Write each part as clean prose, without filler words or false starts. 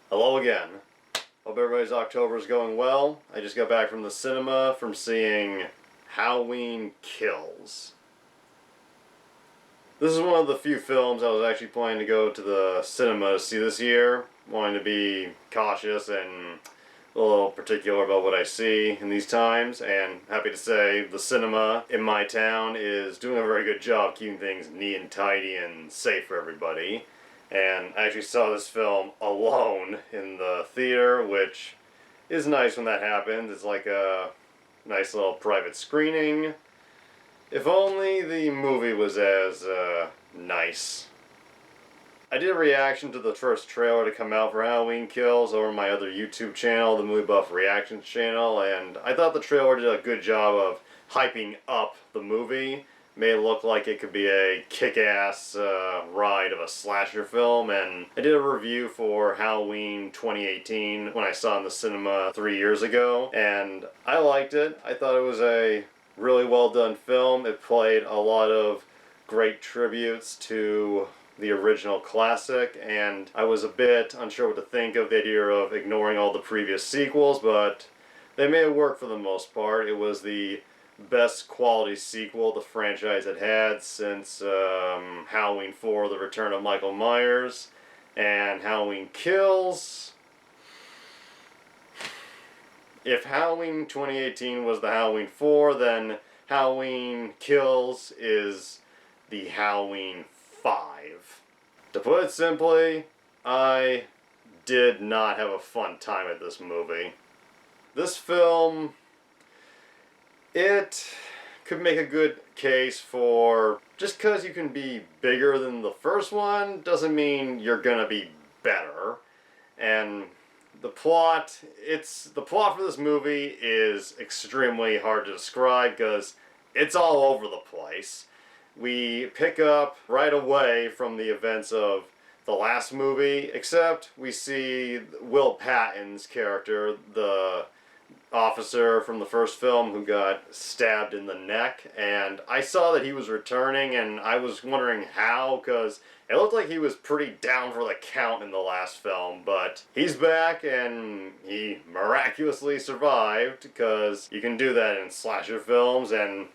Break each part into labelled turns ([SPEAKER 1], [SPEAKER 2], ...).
[SPEAKER 1] Hello again. Hope everybody's October is going well. I just got back from the cinema from seeing Halloween Kills. This is one of the few films I was actually planning to go to the cinema to see this year. Wanting to be cautious and a little particular about what I see in these times, and happy to say the cinema in my town is doing a very good job keeping things neat and tidy and safe for everybody. And I actually saw this film alone in the theater, which is nice when that happens. It's like a nice little private screening. If only the movie was as nice. I did a reaction to the first trailer to come out for Halloween Kills over my other YouTube channel, the Movie Buff Reactions channel, and I thought the trailer did a good job of hyping up the movie. Made it look like it could be a kick-ass ride of a slasher film, and I did a review for Halloween 2018 when I saw it in the cinema 3 years ago, and I liked it. I thought it was a really well done film. It played a lot of great tributes to the original classic, and I was a bit unsure what to think of the idea of ignoring all the previous sequels, but they made it work for the most part. It was the best quality sequel the franchise had since Halloween 4, The Return of Michael Myers, and Halloween Kills. If Halloween 2018 was the Halloween 4, then Halloween Kills is the Halloween 5. To put it simply, I did not have a fun time at this movie. This film, it could make a good case for just because you can be bigger than the first one doesn't mean you're gonna be better. And the plot for this movie is extremely hard to describe because it's all over the place. We pick up right away from the events of the last movie, except we see Will Patton's character, the officer from the first film who got stabbed in the neck, and I saw that he was returning, and I was wondering how, because it looked like he was pretty down for the count in the last film, but he's back and he miraculously survived, because you can do that in slasher films. And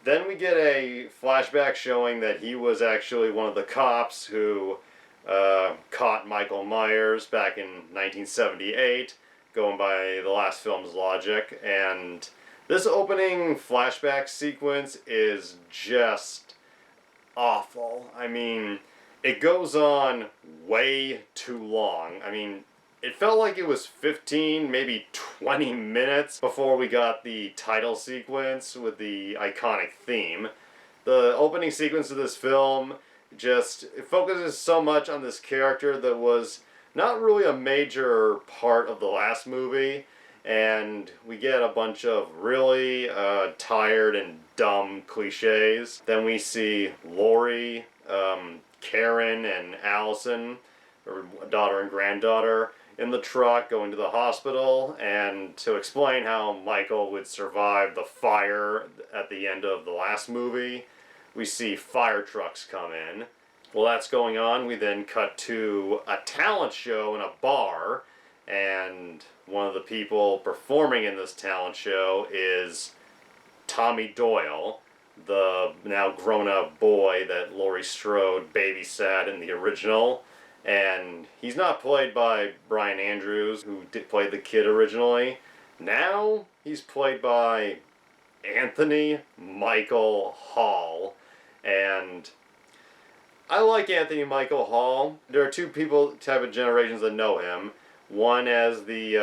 [SPEAKER 1] then we get a flashback showing that he was actually one of the cops who caught Michael Myers back in 1978, going by the last film's logic. And this opening flashback sequence is just awful. I mean, it goes on way too long. I mean, it felt like it was 15, maybe 20 minutes before we got the title sequence with the iconic theme. The opening sequence of this film just focuses so much on this character that was not really a major part of the last movie, and we get a bunch of really tired and dumb cliches. Then we see Laurie, Karen, and Allison, her daughter and granddaughter, in the truck going to the hospital, and to explain how Michael would survive the fire at the end of the last movie, we see fire trucks come in. While that's going on, we then cut to a talent show in a bar, and one of the people performing in this talent show is Tommy Doyle, the now grown-up boy that Laurie Strode babysat in the original. And he's not played by Brian Andrews, who played the kid originally. Now he's played by Anthony Michael Hall. And I like Anthony Michael Hall. There are two type of generations that know him. One as the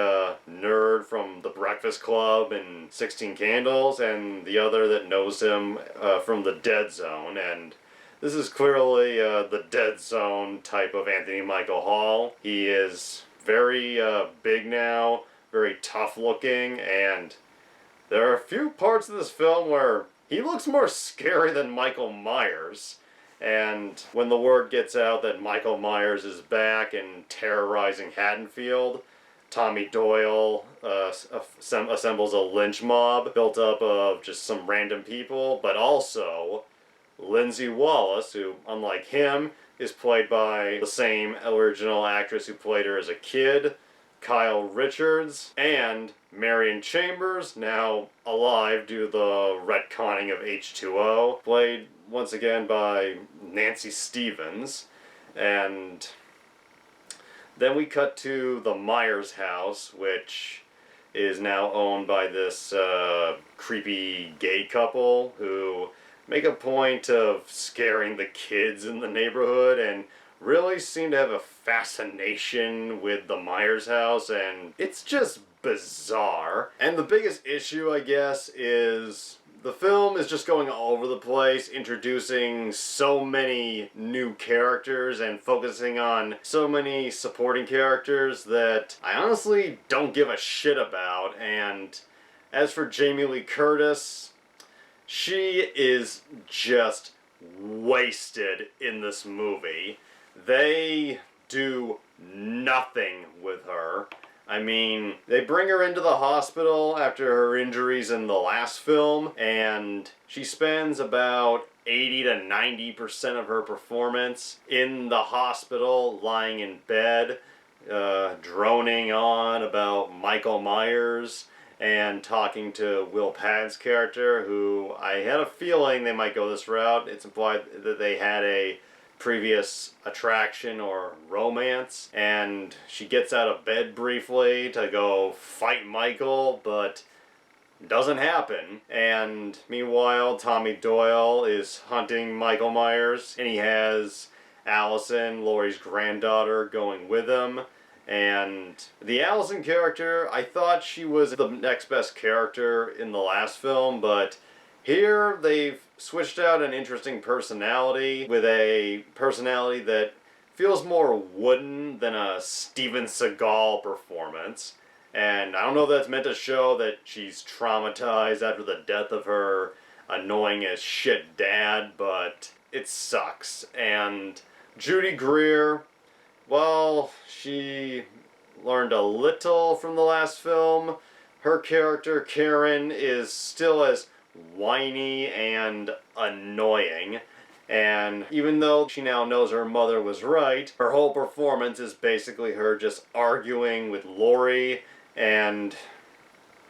[SPEAKER 1] nerd from The Breakfast Club and 16 Candles, and the other that knows him from The Dead Zone. And this is clearly the Dead Zone type of Anthony Michael Hall. He is very big now, very tough looking, and there are a few parts of this film where he looks more scary than Michael Myers. And when the word gets out that Michael Myers is back and terrorizing Haddonfield, Tommy Doyle assembles a lynch mob built up of just some random people, but also Lindsay Wallace, who, unlike him, is played by the same original actress who played her as a kid, Kyle Richards, and Marion Chambers, now alive due to the retconning of H2O, played once again by Nancy Stevens. And then we cut to the Myers house, which is now owned by this creepy gay couple who make a point of scaring the kids in the neighborhood and really seem to have a fascination with the Myers house, and it's just bizarre. And the biggest issue, I guess, is the film is just going all over the place, introducing so many new characters and focusing on so many supporting characters that I honestly don't give a shit about. And as for Jamie Lee Curtis, she is just wasted in this movie. They do nothing with her. I mean, they bring her into the hospital after her injuries in the last film, and she spends about 80 to 90% of her performance in the hospital, lying in bed, droning on about Michael Myers, and talking to Will Padd's character, who I had a feeling they might go this route. It's implied that they had a previous attraction or romance, and she gets out of bed briefly to go fight Michael, but doesn't happen. And meanwhile, Tommy Doyle is hunting Michael Myers, and he has Allison, Laurie's granddaughter, going with him. And the Allison character, I thought she was the next best character in the last film, but here they've switched out an interesting personality with a personality that feels more wooden than a Steven Seagal performance. And I don't know if that's meant to show that she's traumatized after the death of her annoying as shit dad, but it sucks. And Judy Greer, well, she learned a little from the last film. Her character, Karen, is still as whiny and annoying. And even though she now knows her mother was right, her whole performance is basically her just arguing with Laurie. And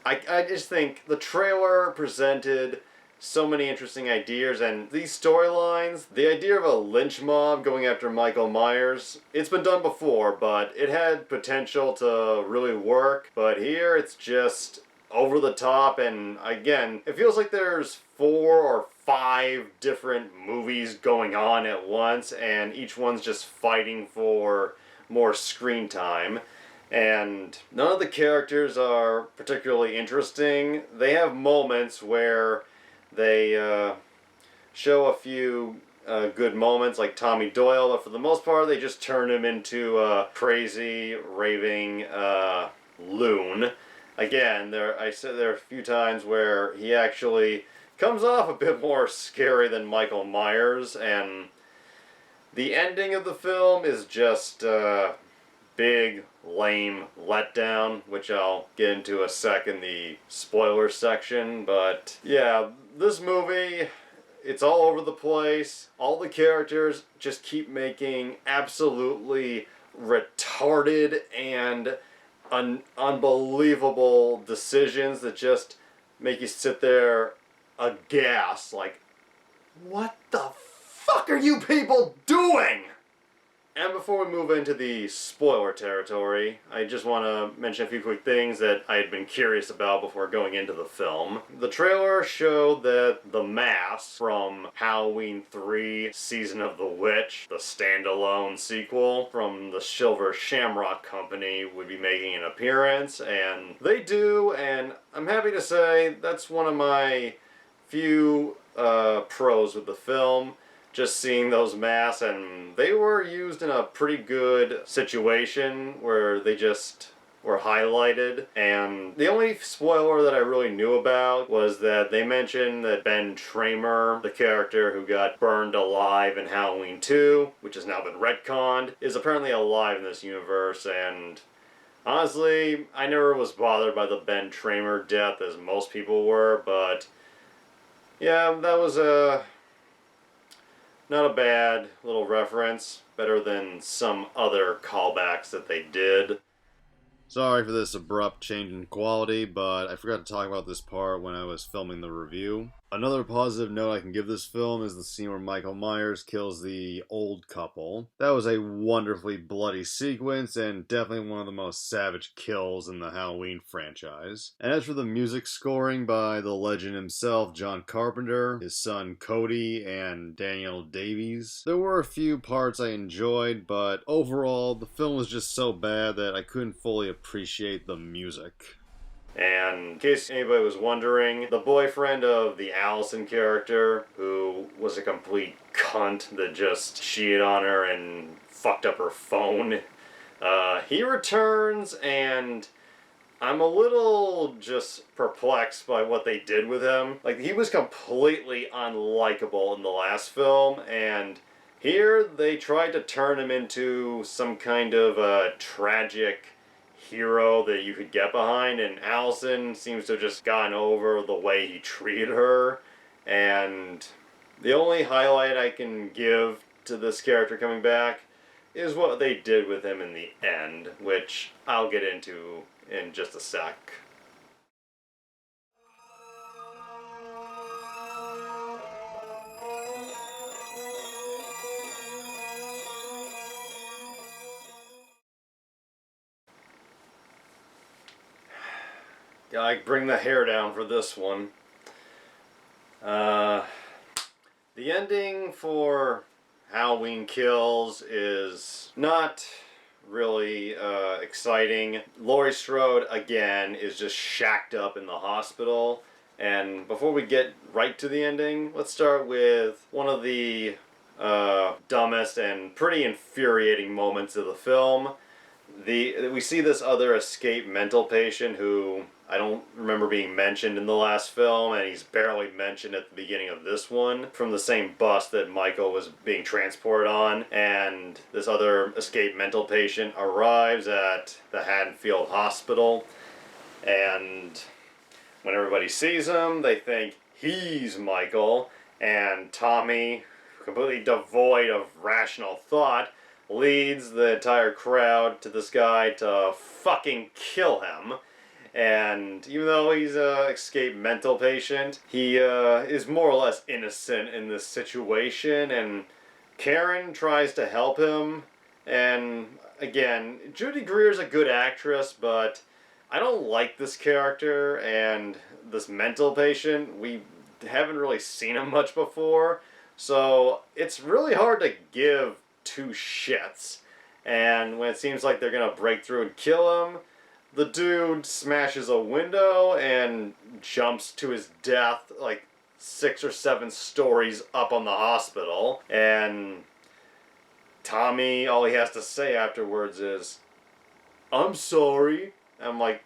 [SPEAKER 1] I just think the trailer presented so many interesting ideas, and these storylines, the idea of a lynch mob going after Michael Myers, it's been done before, but it had potential to really work. But here it's just over the top, and again, it feels like there's 4 or 5 different movies going on at once, and each one's just fighting for more screen time. And none of the characters are particularly interesting. They have moments where they show a few good moments, like Tommy Doyle, but for the most part they just turn him into a crazy, raving loon. Again, I said there are a few times where he actually comes off a bit more scary than Michael Myers, and the ending of the film is just big, lame letdown, which I'll get into a sec in the spoiler section. But yeah, this movie, it's all over the place. All the characters just keep making absolutely retarded and unbelievable decisions that just make you sit there aghast, like, what the fuck are you people doing? And before we move into the spoiler territory, I just want to mention a few quick things that I had been curious about before going into the film. The trailer showed that The Mask from Halloween 3 Season of the Witch, the standalone sequel from the Silver Shamrock Company, would be making an appearance, and they do, and I'm happy to say that's one of my few pros with the film. Just seeing those masks, and they were used in a pretty good situation where they just were highlighted. And the only spoiler that I really knew about was that they mentioned that Ben Tramer, the character who got burned alive in Halloween 2, which has now been retconned, is apparently alive in this universe. And honestly, I never was bothered by the Ben Tramer death as most people were, but yeah, that was not a bad little reference. Better than some other callbacks that they did. Sorry for this abrupt change in quality, but I forgot to talk about this part when I was filming the review. Another positive note I can give this film is the scene where Michael Myers kills the old couple. That was a wonderfully bloody sequence and definitely one of the most savage kills in the Halloween franchise. And as for the music scoring by the legend himself, John Carpenter, his son Cody, and Daniel Davies, there were a few parts I enjoyed, but overall the film was just so bad that I couldn't fully appreciate the music. And in case anybody was wondering, the boyfriend of the Allison character, who was a complete cunt that just cheated on her and fucked up her phone, he returns, and I'm a little just perplexed by what they did with him. Like, he was completely unlikable in the last film, and here they tried to turn him into some kind of a tragic hero that you could get behind, and Allison seems to have just gotten over the way he treated her. And the only highlight I can give to this character coming back is what they did with him in the end, which I'll get into in just a sec. I bring the hair down for this one. The ending for Halloween Kills is not really exciting. Laurie Strode, again, is just shacked up in the hospital. And before we get right to the ending, let's start with one of the dumbest and pretty infuriating moments of the film. We see this other escaped mental patient who I don't remember being mentioned in the last film, and he's barely mentioned at the beginning of this one, from the same bus that Michael was being transported on. And this other escaped mental patient arrives at the Haddonfield Hospital, and when everybody sees him, they think he's Michael, and Tommy, completely devoid of rational thought, leads the entire crowd to this guy to fucking kill him. And even though he's an escaped mental patient, he is more or less innocent in this situation, and Karen tries to help him. And again, Judy Greer is a good actress, but I don't like this character, and this mental patient, we haven't really seen him much before, so it's really hard to give two shits. And when it seems like they're gonna break through and kill him, the dude smashes a window and jumps to his death like 6 or 7 stories up on the hospital. And Tommy, all he has to say afterwards is, "I'm sorry." I'm like,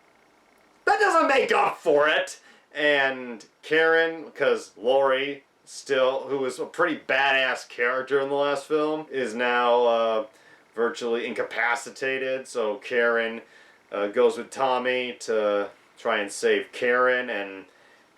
[SPEAKER 1] that doesn't make up for it. And Karen, because Laurie, still, who was a pretty badass character in the last film, is now virtually incapacitated. So Karen goes with Tommy to try and save Karen. And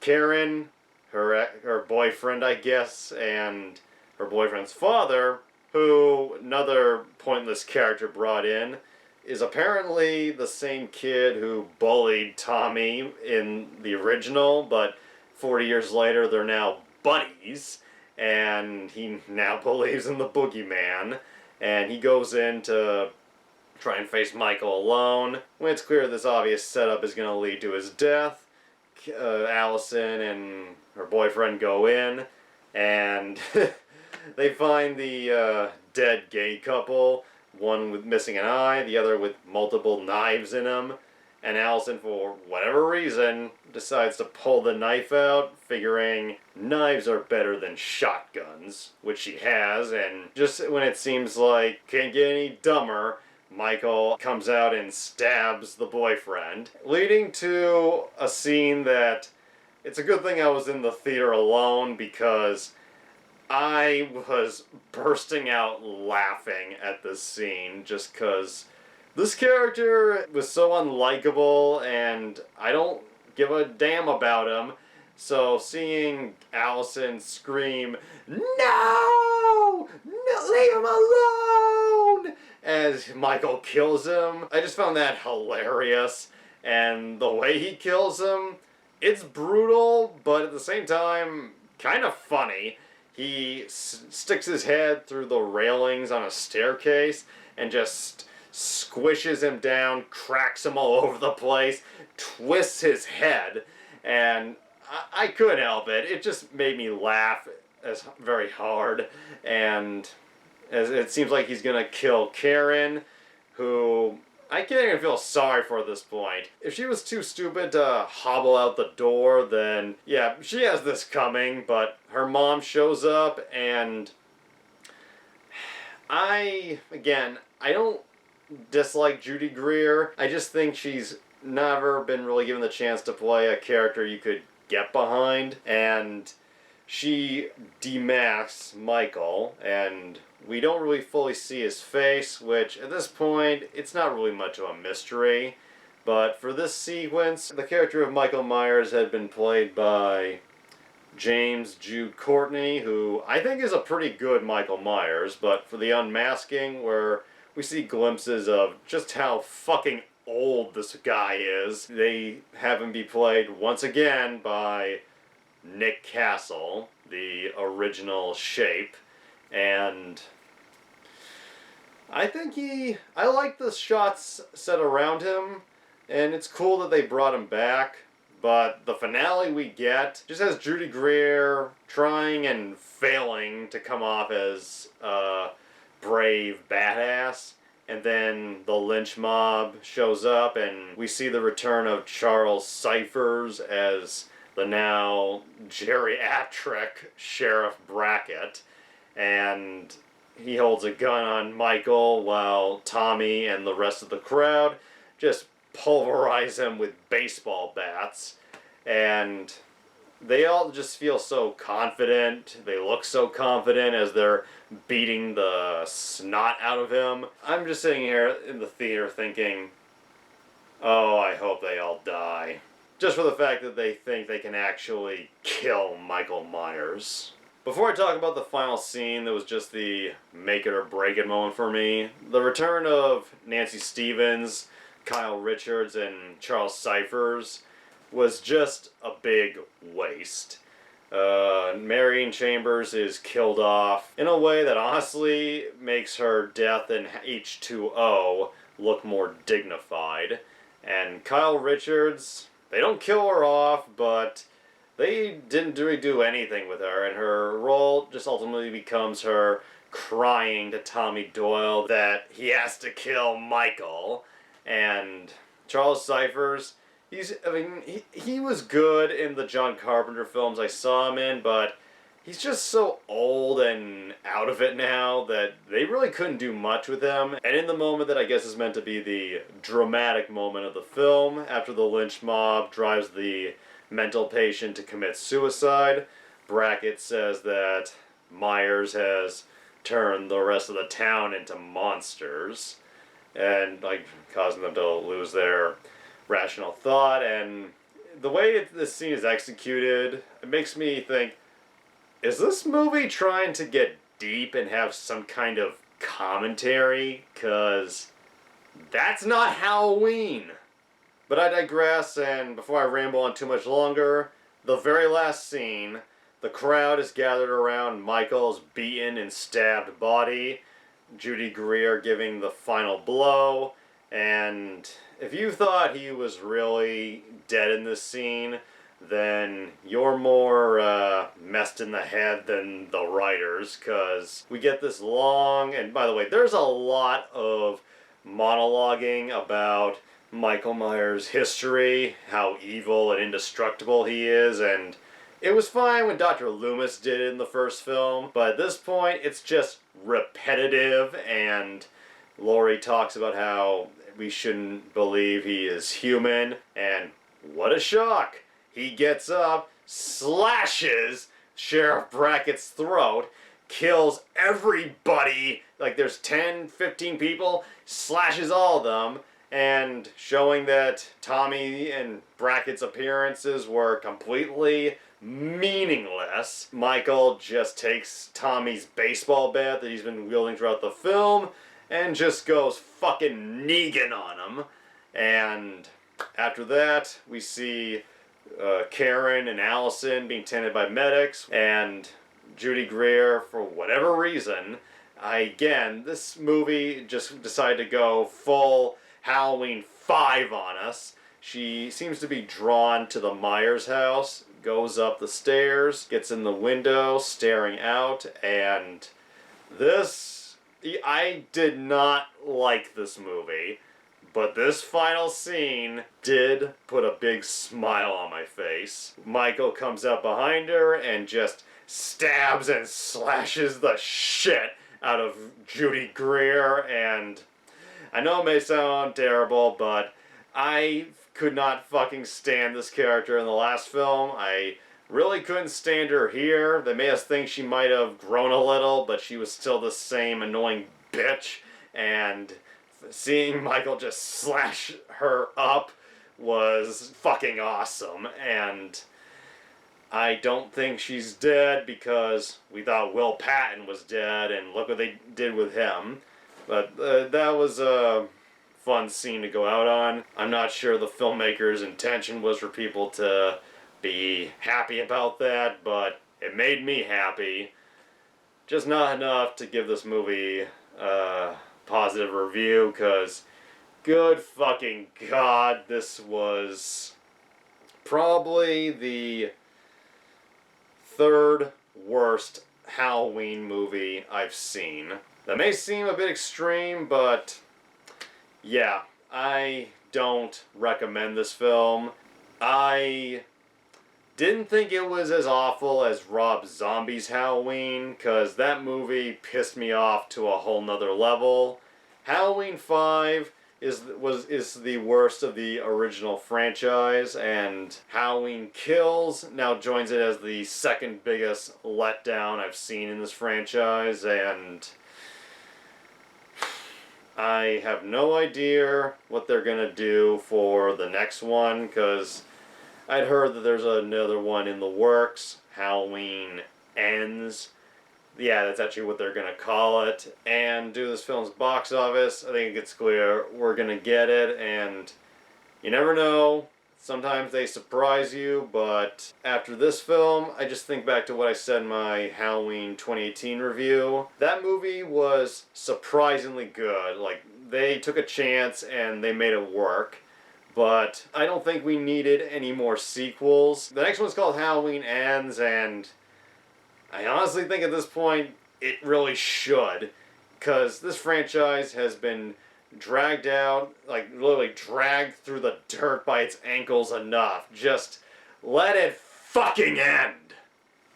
[SPEAKER 1] Karen, her boyfriend, I guess, and her boyfriend's father, who another pointless character brought in, is apparently the same kid who bullied Tommy in the original, but 40 years later they're now buddies, and he now believes in the boogeyman, and he goes in to try and face Michael alone. When it's clear this obvious setup is going to lead to his death, Allison and her boyfriend go in, and they find the dead gay couple, one with missing an eye, the other with multiple knives in him, and Allison, for whatever reason, decides to pull the knife out, figuring knives are better than shotguns, which she has, and just when it seems like can't get any dumber, Michael comes out and stabs the boyfriend, leading to a scene that, it's a good thing I was in the theater alone, because I was bursting out laughing at this scene, just because this character was so unlikable, and I don't give a damn about him. So seeing Allison scream, "No! No, leave him alone!" as Michael kills him, I just found that hilarious. And the way he kills him, it's brutal, but at the same time, kind of funny. He sticks his head through the railings on a staircase and just squishes him down, cracks him all over the place, twists his head, and I couldn't help it. It just made me laugh as very hard, and as it seems like he's gonna kill Karen, who I can't even feel sorry for at this point. If she was too stupid to hobble out the door, then yeah, she has this coming, but her mom shows up, and I don't dislike Judy Greer. I just think she's never been really given the chance to play a character you could get behind, and she demasks Michael, and we don't really fully see his face, which at this point, it's not really much of a mystery. But for this sequence, the character of Michael Myers had been played by James Jude Courtney, who I think is a pretty good Michael Myers, but for the unmasking, where we see glimpses of just how fucking old this guy is, they have him be played once again by Nick Castle, the original Shape, and I like the shots set around him, and it's cool that they brought him back, but the finale we get just has Judy Greer trying and failing to come off as a brave badass, and then the lynch mob shows up, and we see the return of Charles Cyphers as the now geriatric Sheriff Brackett, and he holds a gun on Michael while Tommy and the rest of the crowd just pulverize him with baseball bats, and they all just feel so confident. They look so confident as they're beating the snot out of him. I'm just sitting here in the theater thinking, oh, I hope they all die. Just for the fact that they think they can actually kill Michael Myers. Before I talk about the final scene that was just the make it or break it moment for me, the return of Nancy Stevens, Kyle Richards, and Charles Cyphers was just a big waste. Marion Chambers is killed off in a way that honestly makes her death in H2O look more dignified. And Kyle Richards, they don't kill her off, but they didn't really do anything with her, and her role just ultimately becomes her crying to Tommy Doyle that he has to kill Michael. And Charles Cyphers, he was good in the John Carpenter films I saw him in, but he's just so old and out of it now that they really couldn't do much with him. And in the moment that I guess is meant to be the dramatic moment of the film, after the lynch mob drives the mental patient to commit suicide, Brackett says that Myers has turned the rest of the town into monsters, and like causing them to lose their rational thought. And the way this scene is executed, it makes me think, is this movie trying to get deep and have some kind of commentary? 'Cause that's not Halloween. But I digress, and before I ramble on too much longer, the very last scene, the crowd is gathered around Michael's beaten and stabbed body, Judy Greer giving the final blow, and if you thought he was really dead in this scene, then you're more messed in the head than the writers, because we get this long, and by the way, there's a lot of monologuing about Michael Myers' history, how evil and indestructible he is, and it was fine when Dr. Loomis did it in the first film, but at this point it's just repetitive, and Laurie talks about how we shouldn't believe he is human, and what a shock! He gets up, slashes Sheriff Brackett's throat, kills everybody, like there's 10, 15 people, slashes all of them, and showing that Tommy and Brackett's appearances were completely meaningless. Michael just takes Tommy's baseball bat that he's been wielding throughout the film and just goes fucking Negan on him. And after that, we see Karen and Allison being tended by medics, and Judy Greer, for whatever reason, this movie just decided to go full Halloween 5 on us. She seems to be drawn to the Myers house, goes up the stairs, gets in the window, staring out, and I did not like this movie, but this final scene did put a big smile on my face. Michael comes up behind her and just stabs and slashes the shit out of Judy Greer, and I know it may sound terrible, but I could not fucking stand this character in the last film. I really couldn't stand her here. They made us think she might have grown a little, but she was still the same annoying bitch, and seeing Michael just slash her up was fucking awesome. And I don't think she's dead because we thought Will Patton was dead, and look what they did with him. But that was a fun scene to go out on. I'm not sure the filmmaker's intention was for people to be happy about that, but it made me happy. Just not enough to give this movie a positive review, because good fucking God, this was probably the third worst Halloween movie I've seen. That may seem a bit extreme, but yeah, I don't recommend this film. I didn't think it was as awful as Rob Zombie's Halloween, because that movie pissed me off to a whole nother level. Halloween 5 is the worst of the original franchise, and Halloween Kills now joins it as the second biggest letdown I've seen in this franchise, and I have no idea what they're gonna do for the next one, because I'd heard that there's another one in the works, Halloween Ends. Yeah, that's actually what they're gonna call it. And due to this film's box office, I think it's clear we're gonna get it, and you never know. Sometimes they surprise you, but after this film, I just think back to what I said in my Halloween 2018 review. That movie was surprisingly good. Like, they took a chance and they made it work. But I don't think we needed any more sequels. The next one's called Halloween Ends, and I honestly think at this point it really should, because this franchise has been dragged out, like literally dragged through the dirt by its ankles enough. Just let it fucking end.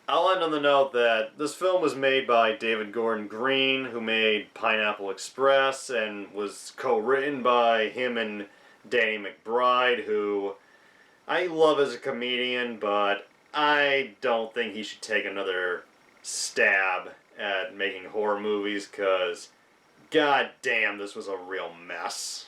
[SPEAKER 1] I'll end on the note that this film was made by David Gordon Green, who made Pineapple Express, and was co-written by him and Danny McBride, who I love as a comedian, but I don't think he should take another stab at making horror movies, because god damn, this was a real mess.